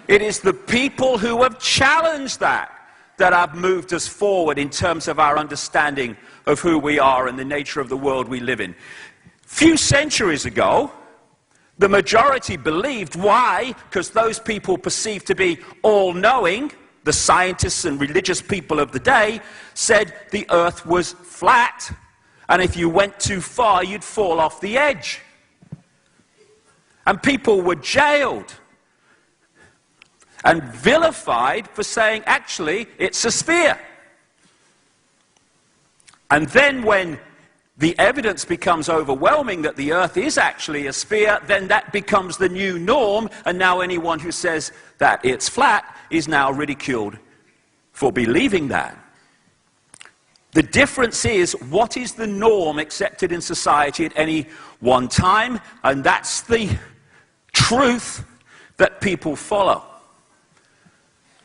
It is the people who have challenged that have moved us forward in terms of our understanding of who we are and the nature of the world we live in. Few centuries ago, the majority believed. Why? Because those people perceived to be all-knowing, the scientists and religious people of the day, said the earth was flat, and if you went too far, you'd fall off the edge. And people were jailed and vilified for saying, actually, it's a sphere. And then when the evidence becomes overwhelming that the earth is actually a sphere, then that becomes the new norm, and now anyone who says that it's flat is now ridiculed for believing that. The difference is, what is the norm accepted in society at any one time? And that's the truth that people follow.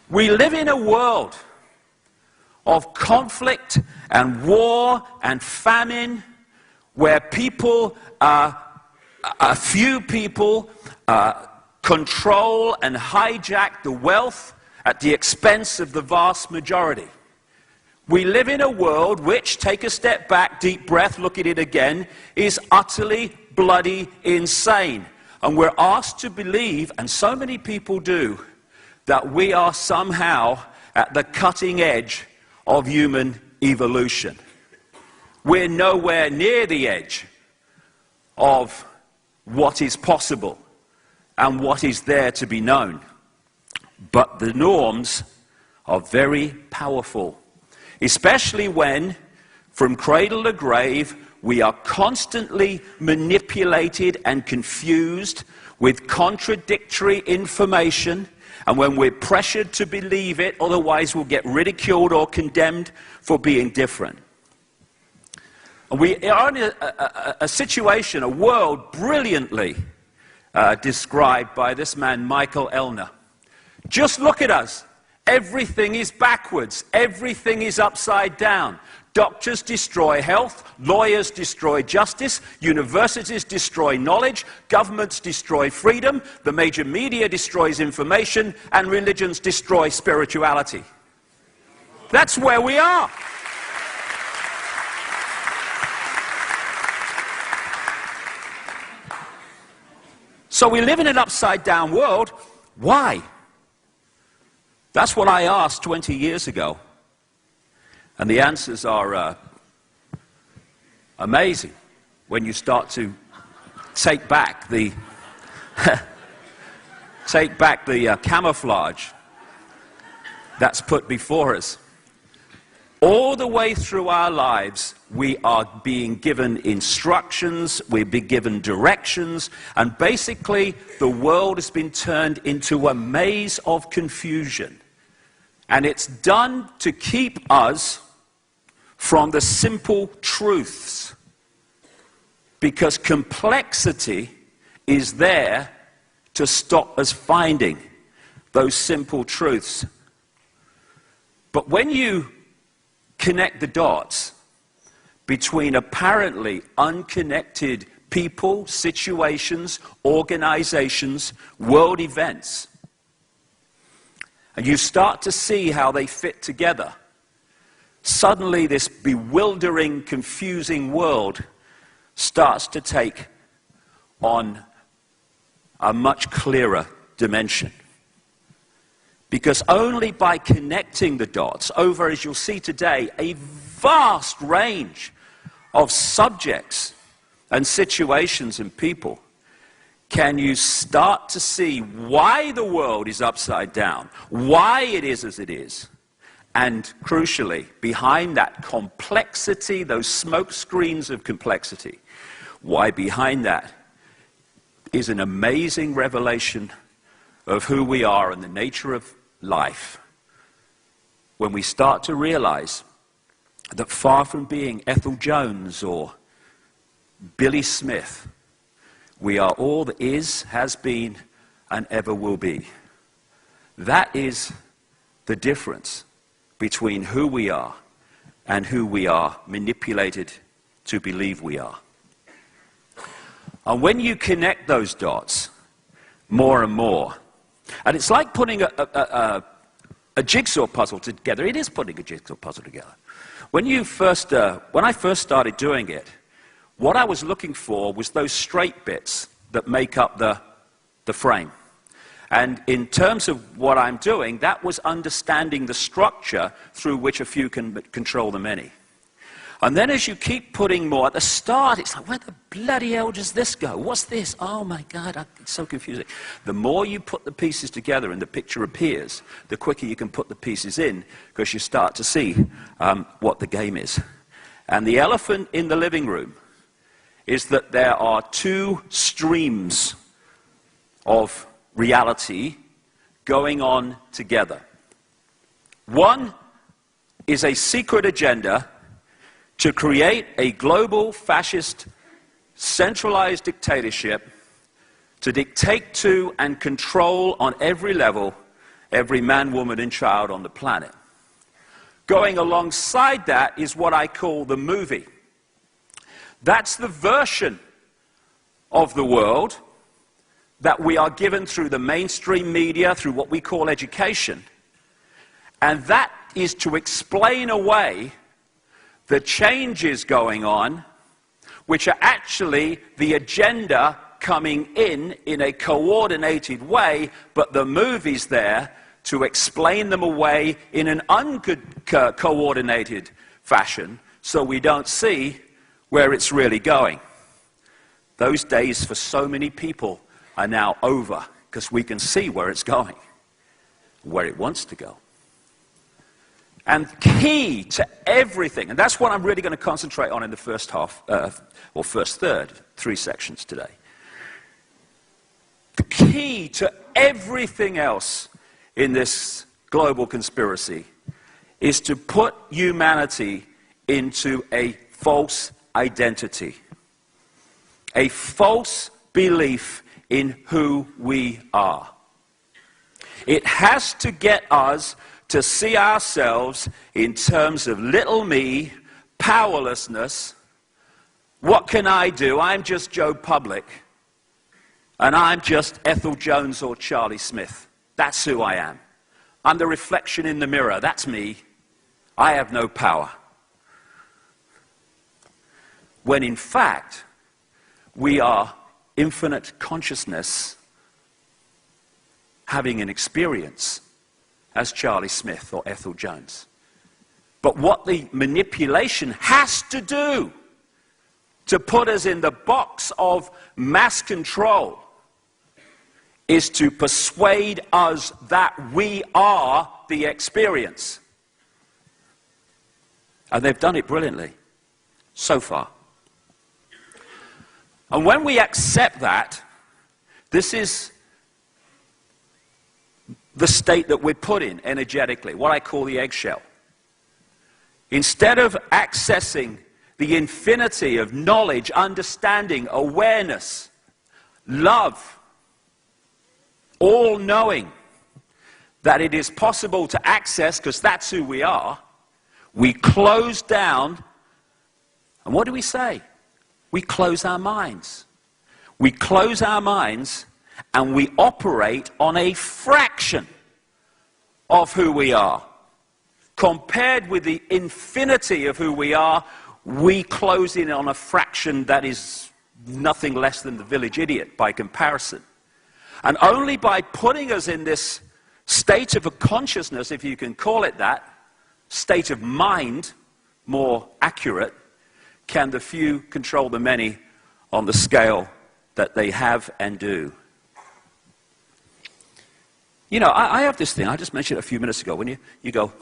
We live in a world of conflict and war and famine, where people, a few people, control and hijack the wealth at the expense of the vast majority. We live in a world which, take a step back, deep breath, look at it again, is utterly bloody insane. And we're asked to believe, and so many people do, that we are somehow at the cutting edge of human evolution. We're nowhere near the edge of what is possible and what is there to be known. But the norms are very powerful, especially when, from cradle to grave, we are constantly manipulated and confused with contradictory information, and when we're pressured to believe it, otherwise we'll get ridiculed or condemned for being different. And we are in a situation, a world brilliantly described by this man, Michael Elner. Just look at us. Everything is backwards. Everything is upside down. Doctors destroy health, lawyers destroy justice, universities destroy knowledge, governments destroy freedom, the major media destroys information, and religions destroy spirituality. That's where we are. So we live in an upside-down world. Why? That's what I asked 20 years ago. And the answers are amazing when you start to take back the camouflage that's put before us. All the way through our lives, we are being given instructions, we're being given directions, and basically the world has been turned into a maze of confusion. And it's done to keep us from the simple truths, because complexity is there to stop us finding those simple truths. But when you connect the dots between apparently unconnected people, situations, organizations, world events, and you start to see how they fit together, suddenly this bewildering, confusing world starts to take on a much clearer dimension. Because only by connecting the dots over, as you'll see today, a vast range of subjects and situations and people, can you start to see why the world is upside down, why it is as it is, and crucially, behind that complexity, those smoke screens of complexity, why behind that is an amazing revelation of who we are and the nature of life. When we start to realize that far from being Ethel Jones or Billy Smith, we are all that is, has been, and ever will be. That is the difference between who we are and who we are manipulated to believe we are. And when you connect those dots more and more, And it's like putting a jigsaw puzzle together. It is putting a jigsaw puzzle together. When I first started doing it, what I was looking for was those straight bits that make up the frame. And in terms of what I'm doing, that was understanding the structure through which a few can control the many. And then as you keep putting more, at the start, it's like, where the bloody hell does this go? What's this? Oh my God, it's so confusing. The more you put the pieces together and the picture appears, the quicker you can put the pieces in, because you start to see what the game is. And the elephant in the living room is that there are two streams of reality going on together. One is a secret agenda to create a global fascist centralized dictatorship to dictate to and control on every level every man, woman, and child on the planet. Going alongside that is what I call the movie. That's the version of the world that we are given through the mainstream media, through what we call education. And that is to explain away the changes going on, which are actually the agenda coming in a coordinated way, but the movie's there to explain them away in an uncoordinated fashion, so we don't see where it's really going. Those days for so many people are now over, because we can see where it's going, where it wants to go. And key to everything, and that's what I'm really going to concentrate on in the first half, or first third, 3 sections today. The key to everything else in this global conspiracy is to put humanity into a false identity, a false belief in who we are. It has to get us to see ourselves in terms of little me, powerlessness. What can I do? I'm just Joe Public, and I'm just Ethel Jones or Charlie Smith. That's who I am. I'm the reflection in the mirror. That's me. I have no power. When in fact, we are infinite consciousness having an experience as Charlie Smith or Ethel Jones. But what the manipulation has to do to put us in the box of mass control is to persuade us that we are the experience. And they've done it brilliantly, so far. And when we accept that, this is the state that we're put in energetically, what I call the eggshell. Instead of accessing the infinity of knowledge, understanding, awareness, love, all-knowing, that it is possible to access, because that's who we are, we close down, and what do we say? We close our minds. We close our minds, and we operate on a fraction of who we are. Compared with the infinity of who we are, we close in on a fraction that is nothing less than the village idiot by comparison. And only by putting us in this state of a consciousness, if you can call it that, state of mind, more accurate, can the few control the many on the scale that they have and do. You know, I have this thing, I just mentioned it a few minutes ago, when you go,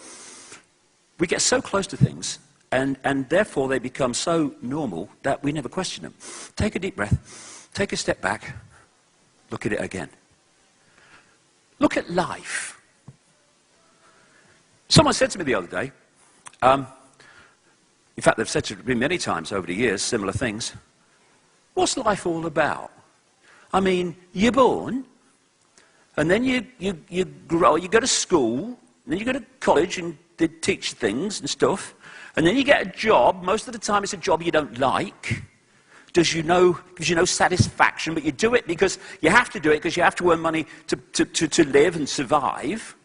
we get so close to things, and therefore they become so normal that we never question them. Take a deep breath, take a step back, look at it again. Look at life. Someone said to me the other day, in fact they've said to me many times over the years, similar things, what's life all about? I mean, you're born, and then you grow, you go to school, and then you go to college and they teach things and stuff, and then you get a job. Most of the time it's a job you don't like. gives you no satisfaction, but you do it because you have to do it because you have to earn money to live and survive.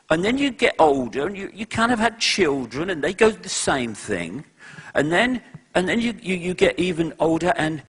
And then you get older and you kind of had children and they go the same thing. And then you get even older and